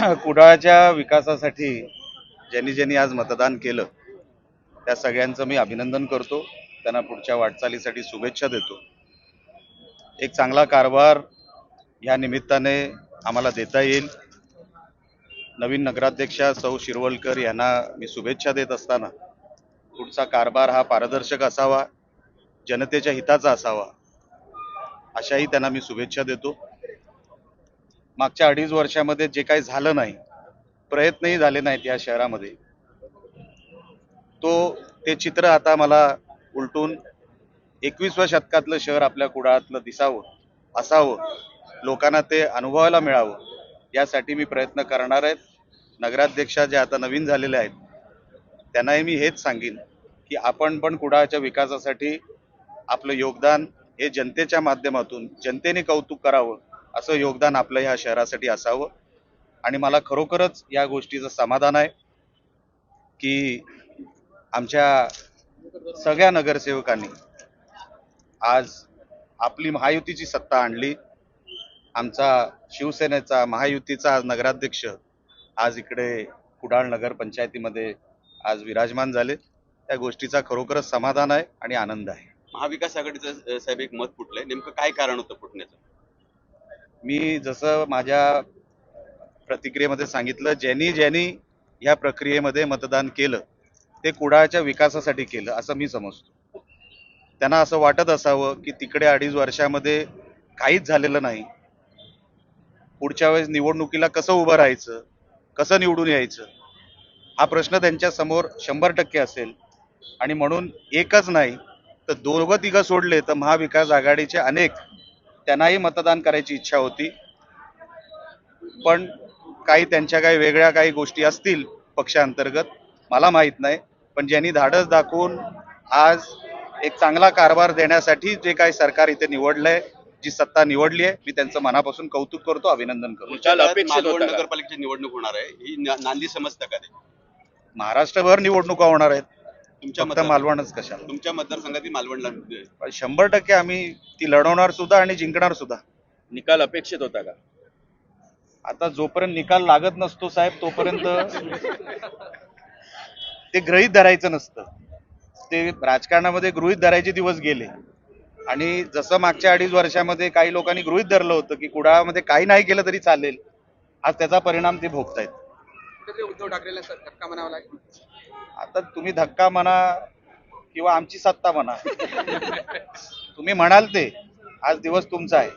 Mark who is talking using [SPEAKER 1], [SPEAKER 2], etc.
[SPEAKER 1] कुडाळच्या विकासासाठी ज्यांनी ज्यांनी आज मतदान केलं त्या सगळ्यांचं मी अभिनंदन करतो. त्यांना पुढच्या वाटचालीसाठी शुभेच्छा देतो. एक चांगला कारभार या निमित्ताने आम्हाला देता येईल. नवीन नगराध्यक्षा सौ शिरवलकर यांना मी शुभेच्छा देत असताना पुढचा कारभार हा पारदर्शक असावा, जनतेच्या हिताचा असावा, अशाही त्यांना मी शुभेच्छा देतो. मागच्या 2.5 वर्षामध्ये जे काही झालं नाही, प्रयत्नही झाले नाहीत या शहरामध्ये, ते चित्र आता मला उलटून 21व्या शतकातलं शहर आपल्या कुडाळातलं दिसावं, असावं, लोकांना ते अनुभवायला मिळावं, यासाठी मी प्रयत्न करणार आहे. नगराध्यक्षा जे आता नवीन झालेले आहेत त्यांनाही मी हेच सांगेन की आपण पण कुडाळच्या विकासासाठी आपलं योगदान हे जनतेच्या माध्यमातून जनतेने कौतुक करावं असं योगदान आपलं ह्या शहरासाठी असावं. आणि मला खरोखरच या गोष्टीचं समाधान आहे की आमच्या सगळ्या नगरसेवकांनी आज आपली महायुतीची सत्ता आणली. आमचा शिवसेनेचा महायुतीचा आज नगराध्यक्ष आज इकडे कुडाळ नगर पंचायतीमध्ये आज विराजमान झाले. त्या गोष्टीचा खरोखरच समाधान आहे आणि आनंद आहे.
[SPEAKER 2] महाविकास आघाडीचं साहेब एक मत फुटलंय, नेमकं काय कारण होतं फुटण्याचं?
[SPEAKER 1] मी जसं माझ्या प्रतिक्रियेमध्ये सांगितलं, ज्यांनी या प्रक्रियेमध्ये मतदान केलं ते कुडाळच्या विकासासाठी केलं असं मी समजतो. त्यांना असं वाटत असावं की तिकडे 2.5 वर्षामध्ये काहीच झालेलं नाही, पुढच्या वेळेस निवडणुकीला कसं उभं राहायचं, कसं निवडून यायचं, हा प्रश्न त्यांच्या समोर 100% असेल. आणि म्हणून एकच नाही तर 2-3 सोडले तर महाविकास आघाडीचे अनेक त्यांनाही मतदान करायची इच्छा होती. पण काही त्यांच्या काही वेगळ्या काही गोष्टी असतील पक्षांतर्गत, मला माहित नाही. पण ज्यांनी धाडस दाखवून आज एक चांगला कारभार देण्यासाठी जे काही सरकार इथे निवडलंय, जी सत्ता निवडली आहे, मी त्यांचं मनापासून कौतुक करतो, अभिनंदन करतो.
[SPEAKER 2] मालवण नगरपालिकेची निवडणूक होणार आहे, ही नांदी समजतं का ते?
[SPEAKER 1] महाराष्ट्रभर निवडणुका होणार आहेत,
[SPEAKER 2] तुमच्या
[SPEAKER 1] फक्त मालवणच कशाला.
[SPEAKER 2] तुमच्या मतदारसंघातील मालवणला
[SPEAKER 1] 100% आम्ही ती लढवणार सुद्धा आणि जिंकणार सुद्धा.
[SPEAKER 2] निकाल अपेक्षित होता का?
[SPEAKER 1] आता जोपर्यंत निकाल लागत नसतो साहेब तोपर्यंत ते गृहीत धरायचं नसतं. ते राजकारणामध्ये गृहीत धरायचे दिवस गेले. आणि जसं मागच्या 2.5 वर्षामध्ये काही लोकांनी गृहीत धरलं होतं की कुडाळमध्ये काही नाही केलं तरी चालेल, आज त्याचा परिणाम ते भोगतायत.
[SPEAKER 3] उद्धव ठाकरेला धक्का म्हणावा लागेल.
[SPEAKER 1] आता तुम्ही धक्का म्हणा किंवा आमची सत्ता म्हणा, तुम्ही म्हणाल ते, आज दिवस तुमचा आहे.